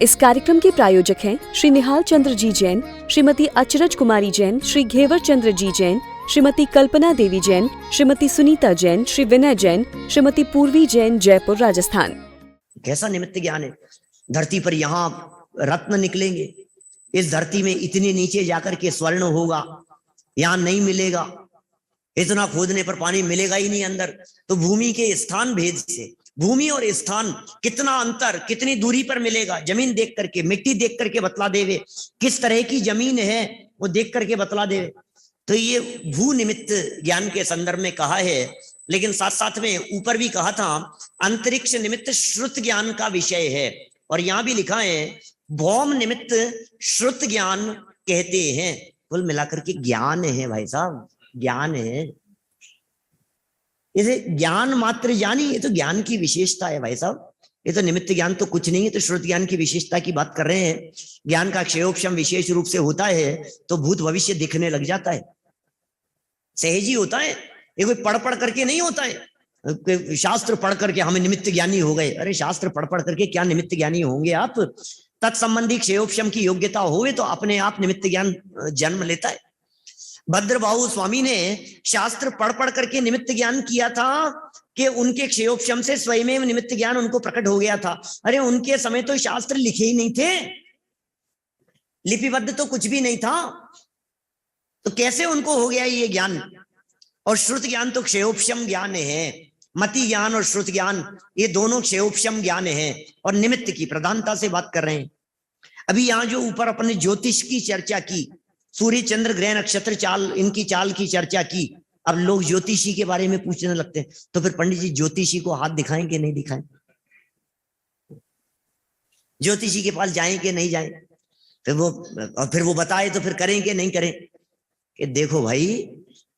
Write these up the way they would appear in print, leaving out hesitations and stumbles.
इस कार्यक्रम के प्रायोजक हैं श्री निहाल चंद्र जी जैन, श्रीमती अचरज कुमारी जैन, श्री घेवर चंद्र जी जैन, श्रीमती कल्पना देवी जैन, श्रीमती सुनीता जैन, श्री विनय जैन, श्रीमती पूर्वी जैन, जयपुर, राजस्थान। कैसा निमित्त ज्ञान है। धरती पर यहाँ रत्न निकलेंगे, इस धरती में इतने नीचे जाकर के स्वर्ण होगा, यहाँ नहीं मिलेगा, इतना खोदने पर पानी मिलेगा ही नहीं अंदर। तो भूमि के स्थान भेद से, भूमि और स्थान कितना अंतर, कितनी दूरी पर मिलेगा, जमीन देख करके, मिट्टी देख करके बतला देवे, किस तरह की जमीन है वो देख करके बतला देवे। तो ये भू निमित्त ज्ञान के संदर्भ में कहा है, लेकिन साथ साथ में ऊपर भी कहा था अंतरिक्ष निमित्त श्रुत ज्ञान का विषय है, और यहां भी लिखा है भौम निमित्त श्रुत ज्ञान कहते हैं। कुल मिलाकर के ज्ञान है भाई साहब, ज्ञान है। इसे ज्ञान मात्र ज्ञानी, ये तो ज्ञान की विशेषता है भाई साहब। ये तो निमित्त ज्ञान तो कुछ नहीं है, तो श्रुत ज्ञान की विशेषता की बात कर रहे हैं। ज्ञान का क्षयोपशम विशेष रूप से होता है तो भूत भविष्य दिखने लग जाता है, सहज ही होता है, ये कोई पढ़ पढ़ करके नहीं होता है। शास्त्र पढ़ करके हमें निमित्त ज्ञानी हो गए, अरे शास्त्र पढ़ पढ़ करके क्या निमित्त ज्ञानी होंगे आप। तत्संबंधी क्षयोपशम की योग्यता होवे तो अपने आप निमित्त ज्ञान जन्म लेता है। भद्रबाहु स्वामी ने शास्त्र पढ़ पढ़ करके निमित्त ज्ञान किया था कि उनके क्षयोपशम से स्वयं निमित्त ज्ञान उनको प्रकट हो गया था। अरे उनके समय तो शास्त्र लिखे ही नहीं थे, लिपिबद्ध तो कुछ भी नहीं था, तो कैसे उनको हो गया ये ज्ञान। और श्रुत ज्ञान तो क्षयोपशम ज्ञान है, मति ज्ञान और श्रुत ज्ञान ये दोनों क्षयोपशम ज्ञान है, और निमित्त की प्रधानता से बात कर रहे हैं। अभी यहां जो ऊपर अपने ज्योतिष की चर्चा की, सूर्य चंद्र ग्रह नक्षत्र चाल, इनकी चाल की चर्चा की, अब लोग ज्योतिषी के बारे में पूछने लगते हैं। तो फिर पंडित जी ज्योतिषी को हाथ दिखाएं कि नहीं दिखाएं, ज्योतिषी के पास जाएं कि नहीं जाएं, फिर वो बताए तो फिर करें कि नहीं करें। कि देखो भाई,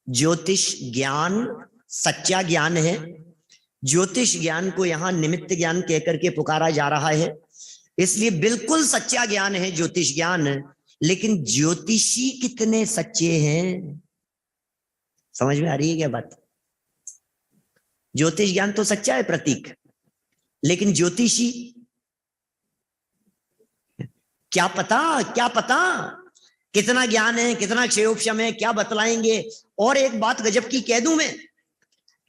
ज्योतिष ज्ञान सच्चा ज्ञान है, ज्योतिष ज्ञान को यहाँ निमित्त ज्ञान कहकर के पुकारा जा रहा है, इसलिए बिल्कुल सच्चा ज्ञान है ज्योतिष ज्ञान। लेकिन ज्योतिषी कितने सच्चे हैं, समझ में आ रही है क्या बात। ज्योतिष ज्ञान तो सच्चा है प्रतीक, लेकिन ज्योतिषी क्या पता कितना ज्ञान है, कितना क्षयोपशम है, क्या बतलाएंगे। और एक बात गजब की कह दूं मैं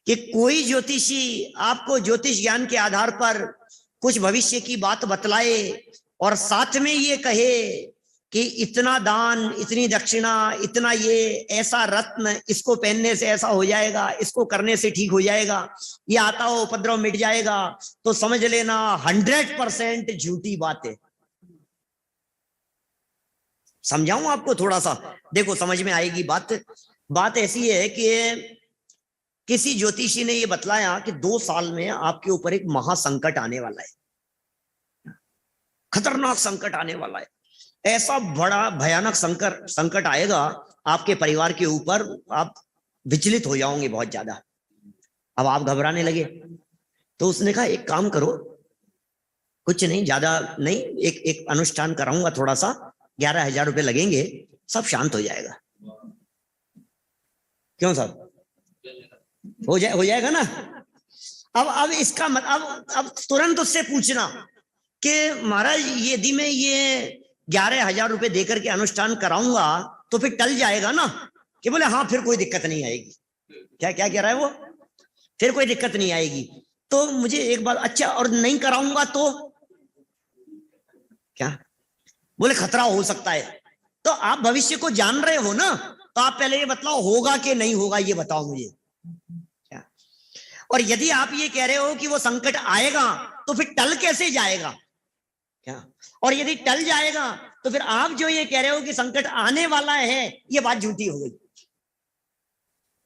कि कोई ज्योतिषी आपको ज्योतिष ज्ञान के आधार पर कुछ भविष्य की बात बतलाए और साथ में ये कहे कि इतना दान, इतनी दक्षिणा, इतना ये ऐसा रत्न, इसको पहनने से ऐसा हो जाएगा, इसको करने से ठीक हो जाएगा, ये आता हो उपद्रव मिट जाएगा, तो समझ लेना 100% झूठी बात है। समझाऊं आपको थोड़ा सा, देखो समझ में आएगी बात। बात ऐसी है कि किसी ज्योतिषी ने ये बतलाया कि 2 साल में आपके ऊपर एक महासंकट आने वाला है, खतरनाक संकट आने वाला है, ऐसा बड़ा भयानक संकट आएगा आपके परिवार के ऊपर, आप विचलित हो जाओगे बहुत ज्यादा। अब आप घबराने लगे, तो उसने कहा एक काम करो, कुछ नहीं, ज्यादा नहीं, एक अनुष्ठान कराऊंगा थोड़ा सा, 11,000 रुपए लगेंगे, सब शांत हो जाएगा। क्यों साहब, हो जाएगा ना। अब इसका अब तुरंत उससे पूछना कि महाराज यदि मैं ये 11,000 रुपए देकर के अनुष्ठान कराऊंगा तो फिर टल जाएगा ना। कि बोले हाँ, फिर कोई दिक्कत नहीं आएगी। क्या कह रहा है वो, फिर कोई दिक्कत नहीं आएगी। तो मुझे एक बात, अच्छा और नहीं कराऊंगा तो क्या, बोले खतरा हो सकता है। तो आप भविष्य को जान रहे हो ना, तो आप पहले ये बतलाओ होगा कि नहीं होगा, ये बताओ मुझे क्या। और यदि आप ये कह रहे हो कि वो संकट आएगा तो फिर टल कैसे जाएगा क्या, और यदि टल जाएगा तो फिर आप जो ये कह रहे हो कि संकट आने वाला है, ये बात झूठी हो गई।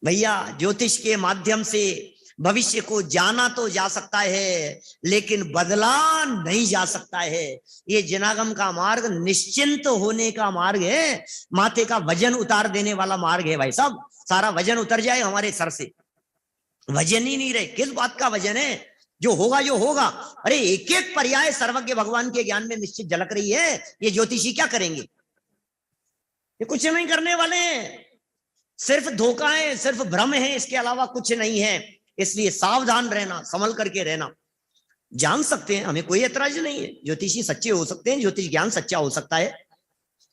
भैया ज्योतिष के माध्यम से भविष्य को जाना तो जा सकता है, लेकिन बदला नहीं जा सकता है। ये जनागम का मार्ग निश्चिंत होने का मार्ग है, माथे का वजन उतार देने वाला मार्ग है भाई साहब। सारा वजन उतर जाए हमारे सर से, वजन ही नहीं रहे, किस बात का वजन है, जो होगा। अरे एक एक पर्याय सर्वज्ञ भगवान के ज्ञान में निश्चित झलक रही है। ये ज्योतिषी क्या करेंगे, ये कुछ नहीं करने वाले हैं, सिर्फ धोखा है, सिर्फ भ्रम है, इसके अलावा कुछ नहीं है। इसलिए सावधान रहना, संभल करके रहना। जान सकते हैं, हमें कोई ऐतराज नहीं है, ज्योतिषी सच्चे हो सकते हैं, ज्योतिष ज्ञान सच्चा हो सकता है,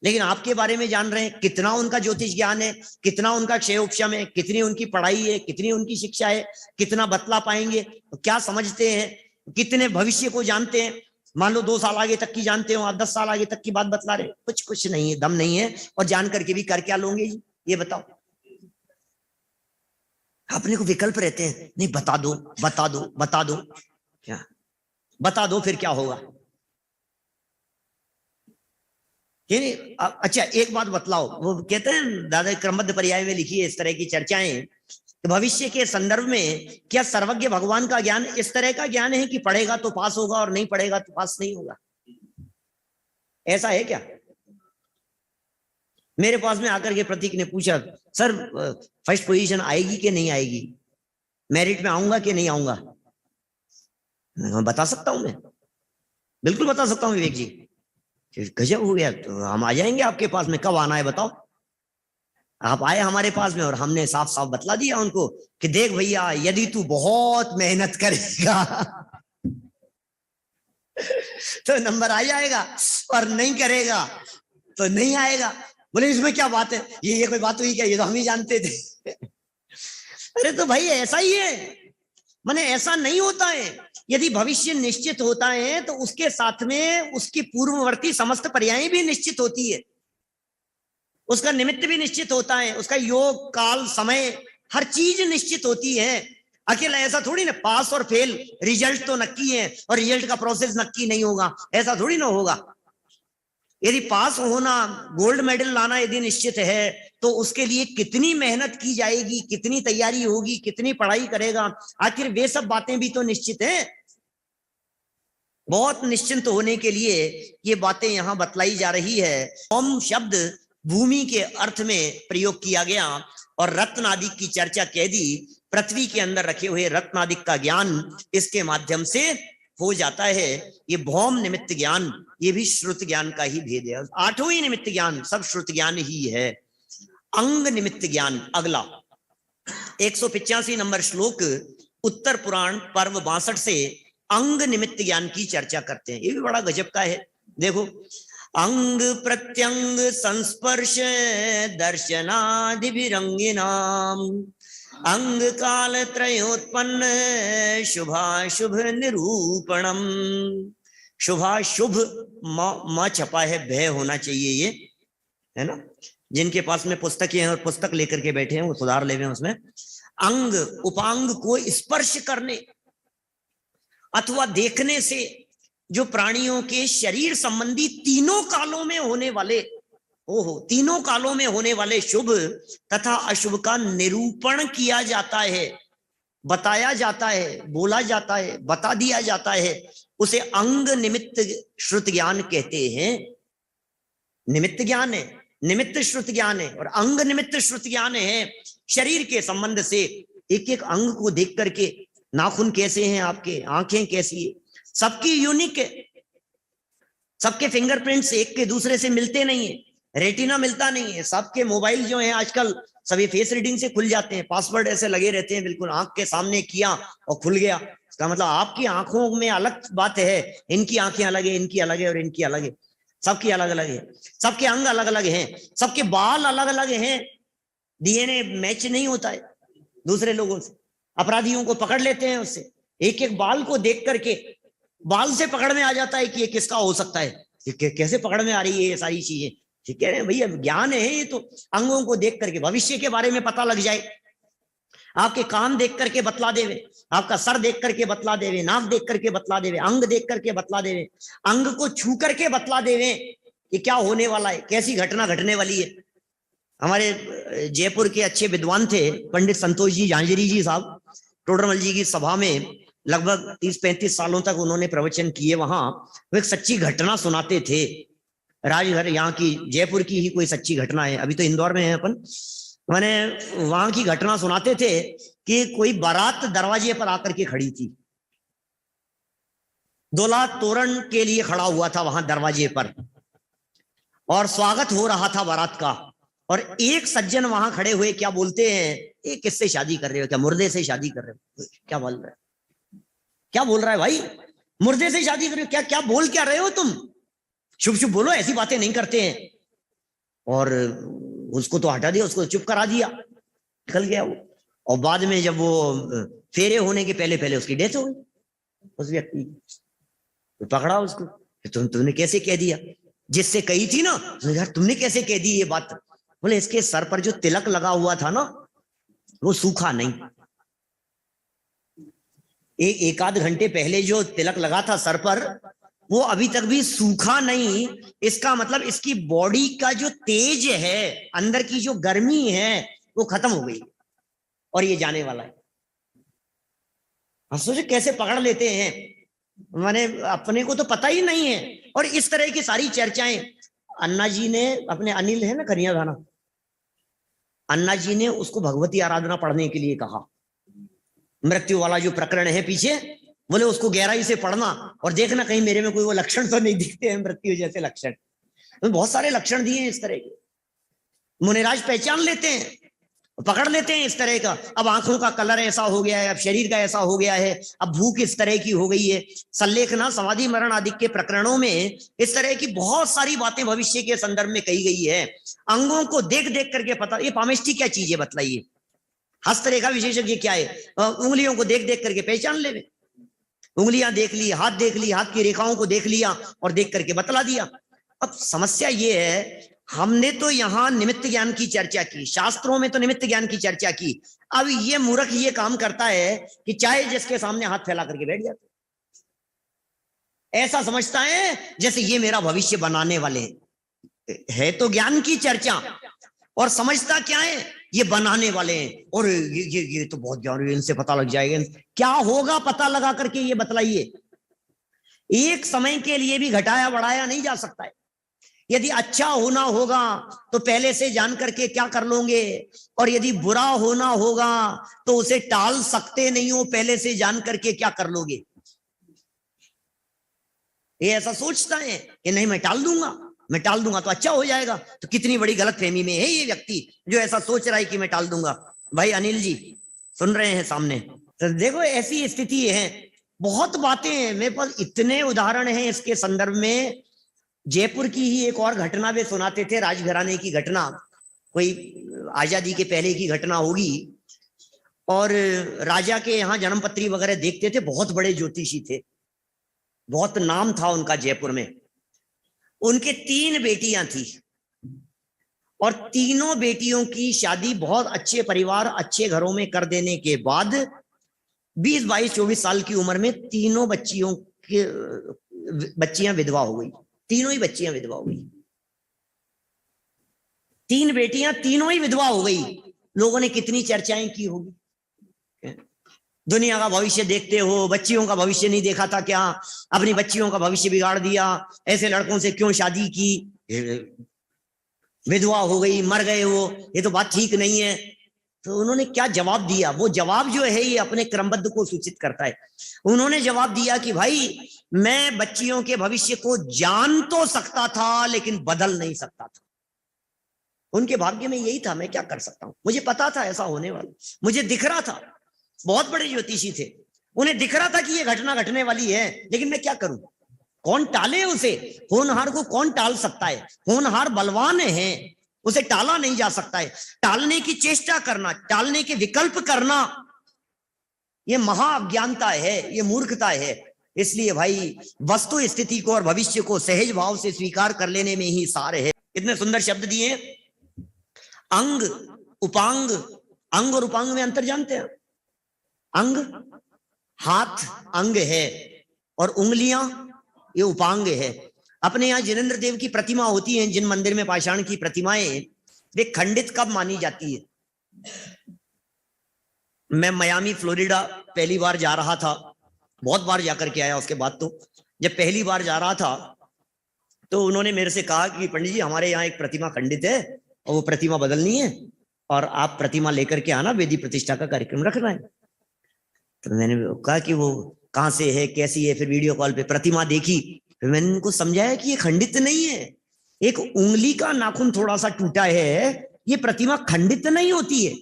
लेकिन आपके बारे में जान रहे हैं कितना उनका ज्योतिष ज्ञान है, कितना उनका क्षयोपशम है, कितनी उनकी पढ़ाई है, कितनी उनकी शिक्षा है, कितना बतला पाएंगे, क्या समझते हैं, कितने भविष्य को जानते हैं। मान लो 2 साल आगे तक की जानते हो आप, 10 साल आगे तक की बात बतला रहे, कुछ नहीं है, दम नहीं है, और जान करके भी कर क्या लोगे जी, ये बताओ। अपने को विकल्प रहते हैं, नहीं बता दो बता दो बता दो, क्या बता दो फिर क्या होगा। अच्छा एक बात बतलाओ, वो कहते हैं दादा क्रमबद्ध पर्याय में लिखी है इस तरह की चर्चाएं, भविष्य के संदर्भ में क्या सर्वज्ञ भगवान का ज्ञान इस तरह का ज्ञान है कि पढ़ेगा तो पास होगा और नहीं पढ़ेगा तो पास नहीं होगा, ऐसा है क्या? मेरे पास में आकर के प्रतीक ने पूछा, सर फर्स्ट पोजीशन आएगी कि नहीं आएगी, मेरिट में आऊंगा कि नहीं आऊंगा? बता सकता हूं, मैं बिल्कुल बता सकता हूं विवेक जी। गजब हो गया, तो हम आ जाएंगे आपके पास में, कब आना है बताओ। आप आए हमारे पास में और हमने साफ साफ बतला दिया उनको कि देख भैया, यदि तू बहुत मेहनत करेगा तो नंबर आ जाएगा, और नहीं करेगा तो नहीं आएगा। बोले इसमें क्या बात है, ये कोई बात हुई क्या, ये तो हम ही जानते थे अरे तो भाई ऐसा ही है, माने ऐसा नहीं होता है। यदि भविष्य निश्चित होता है तो उसके साथ में उसकी पूर्ववर्ती समस्त पर्यायें भी निश्चित होती है, उसका निमित्त भी निश्चित होता है, उसका योग काल समय हर चीज निश्चित होती है। अकेला ऐसा थोड़ी ना पास और फेल, रिजल्ट तो नक्की है और रिजल्ट का प्रोसेस नक्की नहीं होगा, ऐसा थोड़ी ना होगा। यदि पास होना, गोल्ड मेडल लाना यदि निश्चित है तो उसके लिए कितनी मेहनत की जाएगी, कितनी तैयारी होगी, कितनी पढ़ाई करेगा, आखिर वे सब बातें भी तो निश्चित है। बहुत निश्चिंत होने के लिए ये बातें यहां बतलाई जा रही है। ओम शब्द भूमि के अर्थ में प्रयोग किया गया और रत्नादिक की चर्चा कह दी। पृथ्वी के अंदर रखे हुए रत्नादिक का ज्ञान इसके माध्यम से हो जाता है। ये भौम निमित्त ज्ञान, ये भी श्रुत ज्ञान का ही भेद है। 8वां ही निमित्त ज्ञान सब श्रुत ज्ञान ही है। अंग निमित्त ज्ञान अगला 185 नंबर श्लोक उत्तर पुराण पर्व 62 से अंग निमित्त ज्ञान की चर्चा करते हैं। ये भी बड़ा गजब का है। देखो, अंग प्रत्यंग संस्पर्श दर्शनादिभिरंगिनाम अंग काल त्रयोत्पन्न शुभाशुभ निरूपणम। शुभाशुभ म छपा है, भय होना चाहिए, ये है ना। जिनके पास में पुस्तकें हैं और पुस्तक लेकर के बैठे हैं वो सुधार ले हैं उसमें। अंग उपांग को स्पर्श करने अथवा देखने से जो प्राणियों के शरीर संबंधी तीनों कालों में होने वाले, तीनों कालों में होने वाले शुभ तथा अशुभ का निरूपण किया जाता है, बताया जाता है, बोला जाता है, बता दिया जाता है, उसे अंग निमित्त श्रुत ज्ञान कहते हैं। निमित्त ज्ञान है, निमित्त श्रुत ज्ञान है, और अंग निमित्त श्रुत ज्ञान है। शरीर के संबंध से एक एक अंग को देख करके, नाखून कैसे हैं आपके, आंखें कैसी है, सबकी यूनिक है, सबके फिंगरप्रिंट्स एक के दूसरे से मिलते नहीं है, रेटिना मिलता नहीं है। सबके मोबाइल जो है आजकल सभी फेस रीडिंग से खुल जाते हैं, पासवर्ड ऐसे लगे रहते हैं, बिल्कुल आंख के सामने किया और खुल गया। इसका मतलब आपकी आंखों में अलग बात है, इनकी आंखें अलग है, इनकी अलग है और इनकी अलग है, सबकी अलग अलग है, सबके अंग अलग अलग हैं, सबके बाल अलग अलग हैं। डीएनए मैच नहीं होता है दूसरे लोगों से। अपराधियों को पकड़ लेते हैं उससे, एक एक बाल को देख करके बाल से पकड़ में आ जाता है कि ये किसका हो सकता है, कैसे पकड़ में आ रही है ये सारी चीजें। ठीक है भैया, ज्ञान है ये तो। अंगों को देख करके भविष्य के बारे में पता लग जाए, आपके कान देख करके बतला देवे, आपका सर देख करके बतला देवे, नाक देख करके बतला देवे, अंग देख करके बतला देवे, अंग को छू करके बतला देवे कि क्या होने वाला है, कैसी घटना घटने वाली है। हमारे जयपुर के अच्छे विद्वान थे पंडित संतोष जी झांझरी जी साहब, टोडरमल जी की सभा में लगभग 30-35 सालों तक उन्होंने प्रवचन किए। वहां वो एक सच्ची घटना सुनाते थे, राजघर यहाँ की, जयपुर की ही कोई सच्ची घटना है, अभी तो इंदौर में है अपन। मैंने वहां की घटना सुनाते थे कि कोई बारात दरवाजे पर आकर के खड़ी थी, दूल्हा तोरण के लिए खड़ा हुआ था वहां दरवाजे पर, और स्वागत हो रहा था बारात का। और एक सज्जन वहां खड़े हुए क्या बोलते हैं, ये किससे शादी कर रहे हो, क्या मुर्दे से शादी कर रहे हो, क्या बोल रहा है, क्या बोल रहा है भाई, मुर्दे से शादी करो, क्या क्या बोल क्या रहे हो तुम, शुभ शुभ बोलो, ऐसी बातें नहीं करते हैं। और उसको तो हटा दिया, उसको चुप करा दिया, निकल गया वो। और बाद में जब वो फेरे होने के पहले पहले उसकी डेथ हो गई उस व्यक्ति, तो पकड़ा उसको, तुमने कैसे कह दिया, जिससे कही थी ना, यार तुमने कैसे कह दी ये बात। बोले इसके सर पर जो तिलक लगा हुआ था ना वो सूखा नहीं, एक आध घंटे पहले जो तिलक लगा था सर पर वो अभी तक भी सूखा नहीं। इसका मतलब इसकी बॉडी का जो तेज है, अंदर की जो गर्मी है वो खत्म हो गई और ये जाने वाला है। आप सोचो कैसे पकड़ लेते हैं, माने अपने को तो पता ही नहीं है। और इस तरह की सारी चर्चाएं अन्ना जी ने अपने, अनिल है ना कन्या गाना, अन्ना जी ने उसको भगवती आराधना पढ़ने के लिए कहा। मृत्यु वाला जो प्रकरण है पीछे, बोले उसको गहराई से पढ़ना और देखना कहीं मेरे में कोई वो लक्षण तो नहीं दिखते हैं मृत्यु जैसे लक्षण। तो बहुत सारे लक्षण दिए हैं इस तरह के, मुनिराज पहचान लेते हैं, पकड़ लेते हैं इस तरह का। अब आंखों का कलर ऐसा हो गया है, अब शरीर का ऐसा हो गया है, अब भूख इस तरह की हो गई है। सल्लेखना, समाधि मरण आदि के प्रकरणों में इस तरह की बहुत सारी बातें भविष्य के संदर्भ में कही गई है। अंगों को देख देख करके पता, ये पामेष्टि क्या चीज है बताइए, हस्तरेखा विशेषज्ञ क्या है, उंगलियों को देख देख करके पहचान ले, उंगलियां देख ली, हाथ देख ली, हाथ की रेखाओं को देख लिया और देख करके बतला दिया। अब समस्या ये है, हमने तो यहां निमित्त ज्ञान की चर्चा की, शास्त्रों में तो निमित्त ज्ञान की चर्चा की। अब ये मूर्ख ये काम करता है कि चाहे जिसके सामने हाथ फैला करके बैठ जाता, ऐसा समझता है जैसे ये मेरा भविष्य बनाने वाले हैं। है तो ज्ञान की चर्चा, और समझता क्या है, ये बनाने वाले हैं। और ये तो बहुत ज्ञान है, इनसे पता लग जाएगा। क्या होगा पता लगा करके ये बतलाइए। एक समय के लिए भी घटाया बढ़ाया नहीं जा सकता है। यदि अच्छा होना होगा तो पहले से जान करके क्या कर लोगे, और यदि बुरा होना होगा तो उसे टाल सकते नहीं हो, पहले से जान करके क्या कर लोगे। ये ऐसा सोचता है कि नहीं मैं टाल दूंगा तो अच्छा हो जाएगा। तो कितनी बड़ी गलतफहमी में है ये व्यक्ति जो ऐसा सोच रहा है कि मैं टाल दूंगा। भाई अनिल जी सुन रहे हैं सामने, तो देखो ऐसी स्थिति है, बहुत बातें हैं मेरे पास, इतने उदाहरण हैं इसके संदर्भ में। जयपुर की ही एक और घटना वे सुनाते थे, राजघराने की घटना, कोई आजादी के पहले की घटना होगी। और राजा के यहाँ जन्मपत्री वगैरह देखते थे, बहुत बड़े ज्योतिषी थे, बहुत नाम था उनका जयपुर में। उनके 3 बेटियां थी और तीनों बेटियों की शादी बहुत अच्छे परिवार, अच्छे घरों में कर देने के बाद 20, 22, 24 साल की उम्र में तीनों बच्चियां विधवा हो गई। तीनों ही बच्चियां विधवा हो गई, 3 बेटियां तीनों ही विधवा हो गई। लोगों ने कितनी चर्चाएं की होगी, दुनिया का भविष्य देखते हो, बच्चियों का भविष्य नहीं देखा था क्या, अपनी बच्चियों का भविष्य बिगाड़ दिया, ऐसे लड़कों से क्यों शादी की, विधवा हो गई, मर गए वो, ये तो बात ठीक नहीं है। तो उन्होंने क्या जवाब दिया, वो जवाब जो है ये अपने क्रमबद्ध को सूचित करता है। उन्होंने जवाब दिया कि भाई मैं बच्चियों के भविष्य को जान तो सकता था लेकिन बदल नहीं सकता था। उनके भाग्य में यही था, मैं क्या कर सकता हूं, मुझे पता था ऐसा होने वाला, मुझे दिख रहा था। बहुत बड़े ज्योतिषी थे, उन्हें दिख रहा था कि ये घटना घटने वाली है, लेकिन मैं क्या करूं, कौन टाले उसे। होनहार को कौन टाल सकता है, होनहार बलवान है, उसे टाला नहीं जा सकता है। टालने की चेष्टा करना, टालने के विकल्प करना, ये महाअज्ञानता है, ये मूर्खता है। इसलिए भाई वस्तु स्थिति को और भविष्य को सहज भाव से स्वीकार कर लेने में ही सार है। इतने सुंदर शब्द दिए, अंग उपांग। अंग और उपांग में अंतर जानते हैं? अंग, हाथ अंग है और उंगलियां ये उपांग है। अपने यहाँ जिनेंद्र देव की प्रतिमा होती है, जिन मंदिर में पाषाण की प्रतिमाएं, वे खंडित कब मानी जाती है? मैं मियामी फ्लोरिडा पहली बार जा रहा था, बहुत बार जाकर के आया उसके बाद। तो जब पहली बार जा रहा था तो उन्होंने मेरे से कहा कि पंडित जी हमारे यहाँ एक प्रतिमा खंडित है और वो प्रतिमा बदलनी है और आप प्रतिमा लेकर के आना, वेदी प्रतिष्ठा का कार्यक्रम रखना है। तो मैंने कहा कि वो कहाँ से है, कैसी है। फिर वीडियो कॉल पे प्रतिमा देखी, फिर मैंने उनको समझाया कि ये खंडित नहीं है, एक उंगली का नाखून थोड़ा सा टूटा है, ये प्रतिमा खंडित नहीं होती है,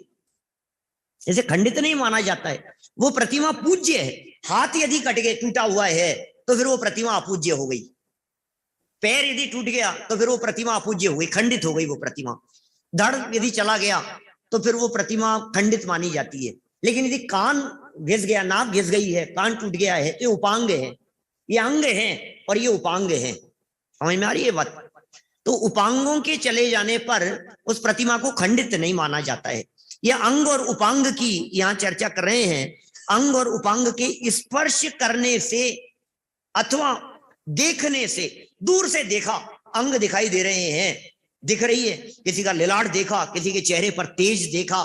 इसे खंडित नहीं माना जाता है। वो प्रतिमा पूज्य है। हाथ यदि कट गए, टूटा हुआ है, तो फिर वो प्रतिमा अपूज्य हो गई। पैर यदि टूट गया तो फिर वो प्रतिमा अपूज्य हो गई, खंडित हो गई वो प्रतिमा। धड़ यदि चला गया तो फिर वो प्रतिमा खंडित मानी जाती है। लेकिन यदि कान घिस गया, नाक घिस गई है, कान टूट गया है, तो ये उपांग है, ये अंग है और ये उपांग है। समझ में आ रही है बात? तो उपांगों के चले जाने पर उस प्रतिमा को खंडित नहीं माना जाता है। ये अंग और उपांग की यहां चर्चा कर रहे हैं। अंग और उपांग के स्पर्श करने से अथवा देखने से, दूर से देखा, अंग दिखाई दे रहे हैं, दिख रही है, किसी का लिलाट देखा, किसी के चेहरे पर तेज देखा,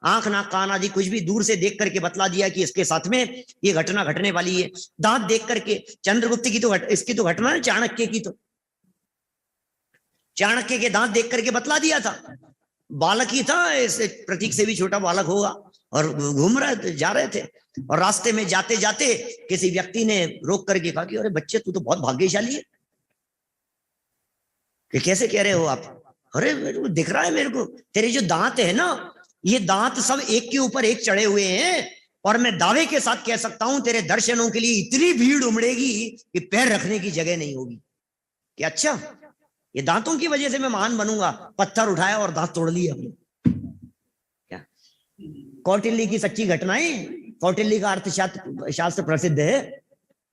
आंख नाक कान आदि कुछ भी दूर से देख करके बतला दिया कि इसके साथ में ये घटना घटने वाली है। दांत देख करके, चंद्रगुप्त की तो इसकी तो घटना है, चाणक्य की तो, चाणक्य के दांत देख करके बतला दिया था। बालक ही था, इस प्रतीक से भी छोटा बालक होगा, और घूम रहे जा रहे थे, और रास्ते में जाते जाते किसी व्यक्ति ने रोक करके कहा कि अरे बच्चे तू तो बहुत भाग्यशाली है। कि कैसे कह रहे हो आप? अरे दिख रहा है मेरे को, तेरे जो दांत है ना, ये दांत सब एक के ऊपर एक चढ़े हुए हैं, और मैं दावे के साथ कह सकता हूं तेरे दर्शनों के लिए इतनी भीड़ उमड़ेगी कि पैर रखने की जगह नहीं होगी। कि अच्छा, ये दांतों की वजह से मैं महान बनूंगा। पत्थर उठाया और दांत तोड़ लिए अपने। क्या कौटिल्य की सच्ची घटनाएं, कौटिल्य का अर्थशास्त्र प्रसिद्ध है।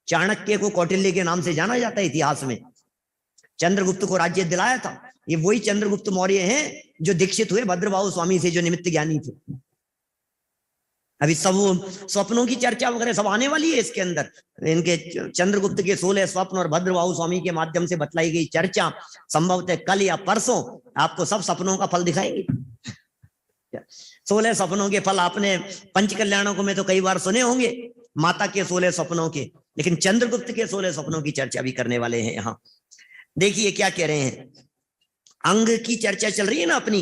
चाणक्य को कौटिल्य के नाम से जाना जाता है इतिहास में। चंद्रगुप्त को राज्य दिलाया था, ये वही चंद्रगुप्त मौर्य हैं जो दीक्षित हुए भद्रबाहु स्वामी से, जो निमित्त ज्ञानी थे। अभी सब स्वप्नों की चर्चा वगैरह सब आने वाली है इसके अंदर। इनके चंद्रगुप्त के 16 स्वप्न और भद्रबाहु स्वामी के माध्यम से बतलाई गई चर्चा संभवतः कल या परसों आपको सब सपनों का फल दिखाएंगे। 16 सपनों के फल आपने पंच कल्याणों को में तो कई बार सुने होंगे, माता के 16 सपनों के, लेकिन चंद्रगुप्त के 16 सपनों की चर्चा भी करने वाले हैं यहाँ। देखिए क्या कह रहे हैं, अंग की चर्चा चल रही है ना अपनी।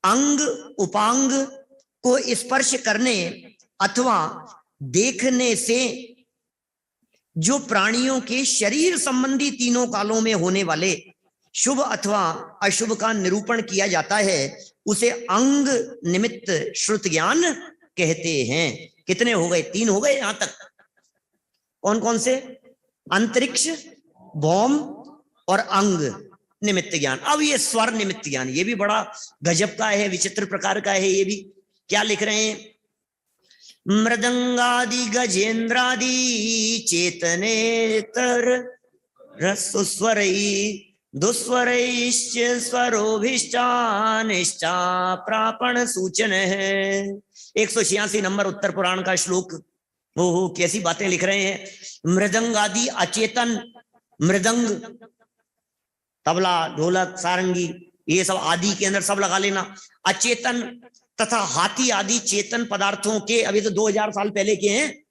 अंग उपांग को स्पर्श करने अथवा देखने से जो प्राणियों के शरीर संबंधी तीनों कालों में होने वाले शुभ अथवा अशुभ का निरूपण किया जाता है, उसे अंग निमित्त श्रुत ज्ञान कहते हैं। कितने हो गए? 3 हो गए यहां तक। कौन कौन से? अंतरिक्ष, भौम और अंग निमित्त ज्ञान। अब ये स्वर निमित्त ज्ञान, ये भी बड़ा गजब का है, विचित्र प्रकार का है। ये भी क्या लिख रहे हैं? मृदंगादि गजेंद्रादि चेतनेतर रसस्वरई दुस्वरैश्च स्वरोभिष्टानिष्टा प्रापण सूचन है। 186 नंबर उत्तर पुराण का श्लोक। ओहो कैसी बातें लिख रहे हैं। मृदंग आदि अचेतन, मृदंग तबला ढोलक सारंगी ये सब आदि के अंदर सब लगा लेना। अचेतन तथा हाथी आदि चेतन पदार्थों के, अभी तो 2000 साल पहले के हैं,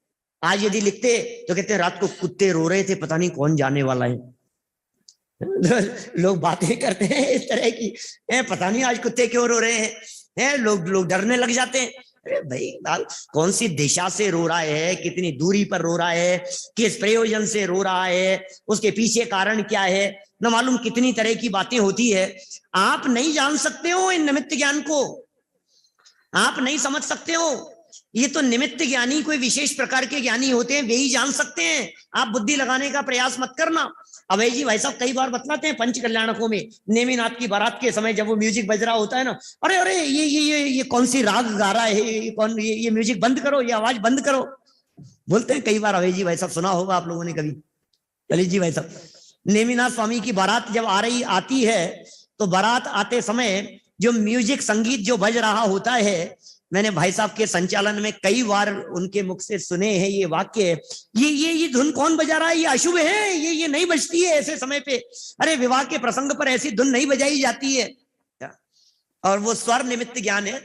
आज यदि लिखते तो कहते हैं रात को कुत्ते रो रहे थे, पता नहीं कौन जाने वाला है। लोग बातें करते हैं इस तरह की, पता नहीं आज कुत्ते क्यों रो रहे हैं, लोग डरने लग जाते हैं। अरे भाई कौन सी दिशा से रो रहा है, कितनी दूरी पर रो रहा है, किस प्रयोजन से रो रहा है, उसके पीछे कारण क्या है, न मालूम कितनी तरह की बातें होती है। आप नहीं जान सकते हो इन निमित्त ज्ञान को, आप नहीं समझ सकते हो। ये तो निमित्त ज्ञानी कोई विशेष प्रकार के ज्ञानी होते हैं, वे ही जान सकते हैं। आप बुद्धि लगाने का प्रयास मत करना। अभय जी भाई साहब कई बार बतलाते हैं पंच कल्याणकों में, नेमिनाथ की बारात के समय जब वो म्यूजिक बज रहा होता है ना, अरे अरे ये कौन सी राग गा रहा है, ये म्यूजिक बंद करो, ये आवाज बंद करो, बोलते हैं कई बार। अभय जी भाई साहब सुना होगा आप लोगों ने कभी। ललित जी भाई साहब, नेमिनाथ स्वामी की बारात जब आती है तो बारात आते समय जो म्यूजिक संगीत जो बज रहा होता है, मैंने भाई साहब के संचालन में कई बार उनके मुख से सुने हैं ये वाक्य, ये धुन कौन बजा रहा है, ये अशुभ है, ये नहीं बजती है ऐसे समय पे। अरे विवाह के प्रसंग पर ऐसी धुन नहीं बजाई जाती है। और वो स्वर निमित्त ज्ञान है।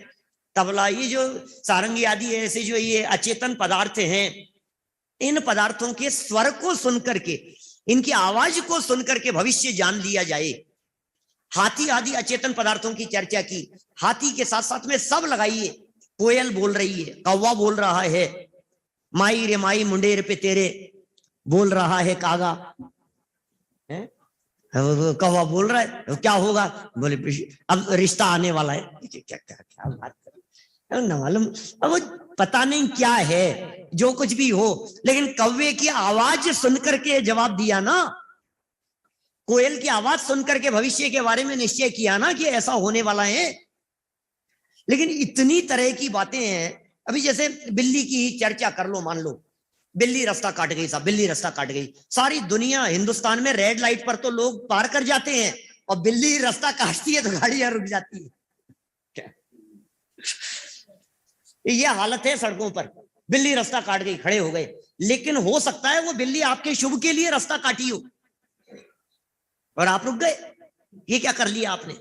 तबला, ये जो सारंगी आदि ऐसे जो ये अचेतन पदार्थ हैं, इन पदार्थों के स्वर को सुन करके, इनकी आवाज को सुन करके भविष्य जान लिया जाए। हाथी आदि अचेतन पदार्थों की चर्चा की, हाथी के साथ साथ में सब लगाइए। कोयल बोल रही है, कौवा बोल रहा है, माई रे माई मुंडेर पे तेरे बोल रहा है कागा, कौवा बोल रहा है, क्या होगा, बोले अब रिश्ता आने वाला है। क्या क्या क्या बात कर, न मालूम, अब वो पता नहीं क्या है, जो कुछ भी हो, लेकिन कौवे की आवाज सुन करके जवाब दिया ना, कोयल की आवाज सुन करके भविष्य के बारे में निश्चय किया ना कि ऐसा होने वाला है। लेकिन इतनी तरह की बातें हैं। अभी जैसे बिल्ली की चर्चा कर लो, मान लो बिल्ली रास्ता काट गई साहब, बिल्ली रास्ता काट गई। सारी दुनिया हिंदुस्तान में रेड लाइट पर तो लोग पार कर जाते हैं, और बिल्ली रास्ता काटती है तो गाड़ियां रुक जाती है। क्या ये हालत है सड़कों पर, बिल्ली रास्ता काट गई, खड़े हो गए। लेकिन हो सकता है वो बिल्ली आपके शुभ के लिए रास्ता काटी हो और आप रुक गए। ये क्या कर लिया आपने?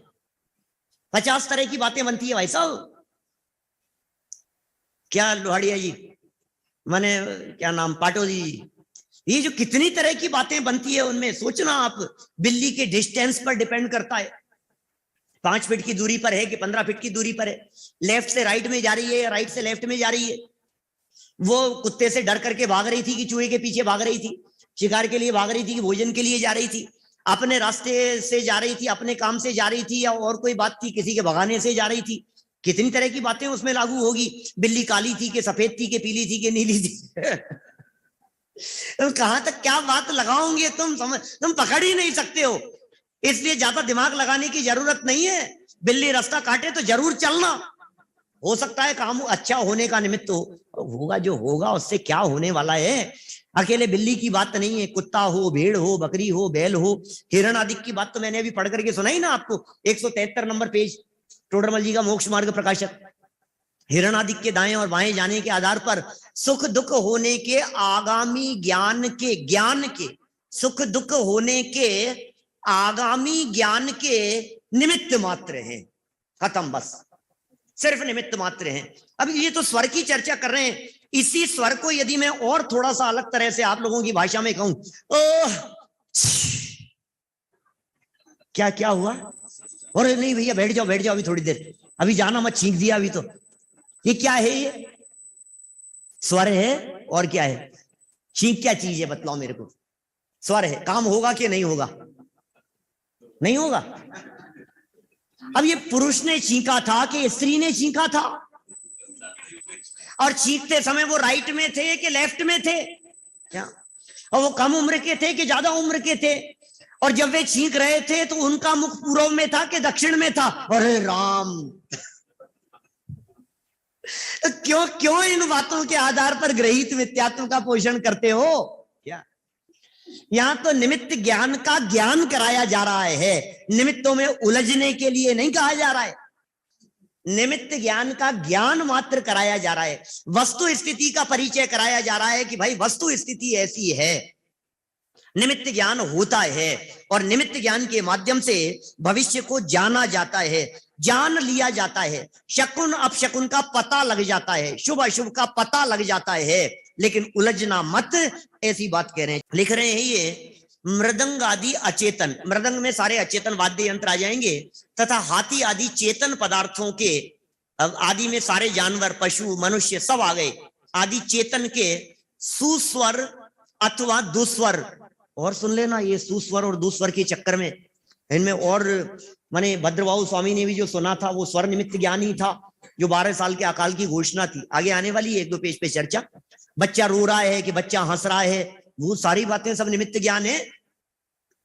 50 तरह की बातें बनती है भाई साहब। क्या लोहाड़िया जी, माने क्या नाम, पाटो जी, ये जो कितनी तरह की बातें बनती है उनमें सोचना आप। बिल्ली के डिस्टेंस पर डिपेंड करता है, 5 फीट की दूरी पर है कि 15 फीट की दूरी पर है, लेफ्ट से राइट में जा रही है या राइट से लेफ्ट में जा रही है। वो कुत्ते से डर करके भाग रही थी कि चूहे के पीछे भाग रही थी, शिकार के लिए भाग रही थी कि भोजन के लिए जा रही थी, अपने रास्ते से जा रही थी, अपने काम से जा रही थी, या और कोई बात थी, किसी के भगाने से जा रही थी। कितनी तरह की बातें उसमें लागू होगी। बिल्ली काली थी कि सफेद थी कि पीली थी कि नीली थी। तो कहां तक क्या बात लगाओगे तुम पकड़ ही नहीं सकते हो। इसलिए ज्यादा दिमाग लगाने की जरूरत नहीं है। बिल्ली रास्ता काटे तो जरूर चलना, हो सकता है काम अच्छा होने का निमित्त होगा, जो होगा उससे क्या होने वाला है। अकेले बिल्ली की बात नहीं है, कुत्ता हो, भेड़ हो, बकरी हो, बैल हो, हिरण आदि की बात तो मैंने अभी पढ़ करके सुनाई ना आपको। 173 नंबर पेज, टोडरमल जी का मोक्ष मार्ग प्रकाशक। हिरण आदि के दाएं और बाएं जाने के आधार पर सुख दुख होने के आगामी ज्ञान के सुख दुख होने के आगामी ज्ञान के निमित्त मात्र हैं। खत्म, बस सिर्फ निमित्त मात्र हैं। अब ये तो स्वर की चर्चा कर रहे हैं। इसी स्वर को यदि मैं और थोड़ा सा अलग तरह से आप लोगों की भाषा में कहूं, क्या क्या हुआ? और नहीं भैया बैठ जाओ अभी थोड़ी देर, अभी जाना मत, छींक दिया अभी तो। ये क्या है? ये स्वर है और क्या है? छींक क्या चीज है बतलाओ मेरे को। स्वर है, काम होगा कि नहीं होगा? नहीं होगा। अब ये पुरुष ने छींका था कि स्त्री ने छींका था? और छींकते समय वो राइट में थे कि लेफ्ट में थे? क्या? और वो कम उम्र के थे कि ज्यादा उम्र के थे? और जब वे छींक रहे थे तो उनका मुख पूर्व में था कि दक्षिण में था? अरे राम, क्यों क्यों इन बातों के आधार पर ग्रहित मिथ्यात्व का पोषण करते हो? क्या यहां तो निमित्त ज्ञान का ज्ञान कराया जा रहा है, निमित्तों में उलझने के लिए नहीं कहा जा रहा है। निमित्त ज्ञान का ज्ञान मात्र कराया जा रहा है, वस्तु स्थिति का परिचय कराया जा रहा है कि भाई वस्तु स्थिति ऐसी है। निमित्त ज्ञान होता है और निमित्त ज्ञान के माध्यम से भविष्य को जाना जाता है, जान लिया जाता है, शकुन अपशकुन का पता लग जाता है, शुभ अशुभ का पता लग जाता है। लेकिन उलझना मत, ऐसी बात कह रहे हैं। लिख रहे हैं ये मृदंग आदि अचेतन, मृदंग में सारे अचेतन वाद्य यंत्र आ जाएंगे, तथा हाथी आदि चेतन पदार्थों के, अब आदि में सारे जानवर, पशु, मनुष्य सब आ गए, आदि चेतन के सुस्वर अथवा दुस्वर। और सुन लेना, ये सुस्वर और दुस्वर के चक्कर में इनमें और माने भद्रबाहु स्वामी ने भी जो सुना था वो स्वर निमित्त ज्ञान ही था, जो 12 साल के अकाल की घोषणा थी। आगे आने वाली है 1-2 पेज पे चर्चा। बच्चा रो रहा है कि बच्चा हंस रहा है, वो सारी बातें सब निमित्त ज्ञान है।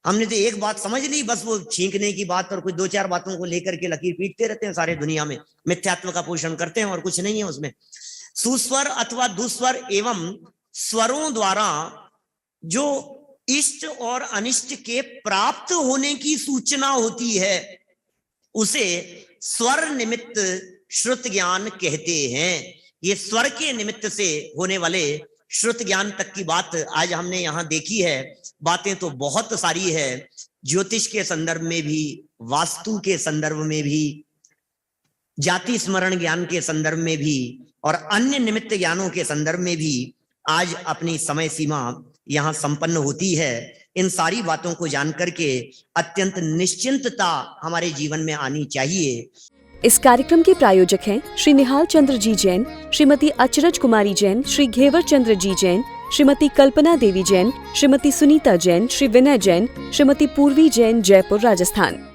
हमने तो एक बात समझ ली, बस वो छींकने की बात, और कुछ 2-4 बातों को लेकर के लकीर पीटते रहते हैं सारे दुनिया में, मिथ्यात्व का पोषण करते हैं और कुछ नहीं है उसमें। सुस्वर अथवा दुस्वर एवं स्वरों द्वारा जो इष्ट और अनिष्ट के प्राप्त होने की सूचना होती है उसे स्वर निमित्त श्रुत ज्ञान कहते हैं। ये स्वर के निमित्त से होने वाले श्रुत ज्ञान तक की बात आज हमने यहाँ देखी है। बातें तो बहुत सारी है, ज्योतिष के संदर्भ में भी, वास्तु के संदर्भ में भी, जाति स्मरण ज्ञान के संदर्भ में भी और अन्य निमित्त ज्ञानों के संदर्भ में भी आज अपनी समय सीमा यहाँ संपन्न होती है। इन सारी बातों को जानकर के अत्यंत निश्चिंतता हमारे जीवन में आनी चाहिए। इस कार्यक्रम के प्रायोजक हैं श्री निहाल चंद्र जी जैन, श्रीमती अचरज कुमारी जैन, श्री घेवर चंद्र जी जैन, श्रीमती कल्पना देवी जैन, श्रीमती सुनीता जैन, श्री विनय जैन, श्रीमती पूर्वी जैन, जयपुर, राजस्थान।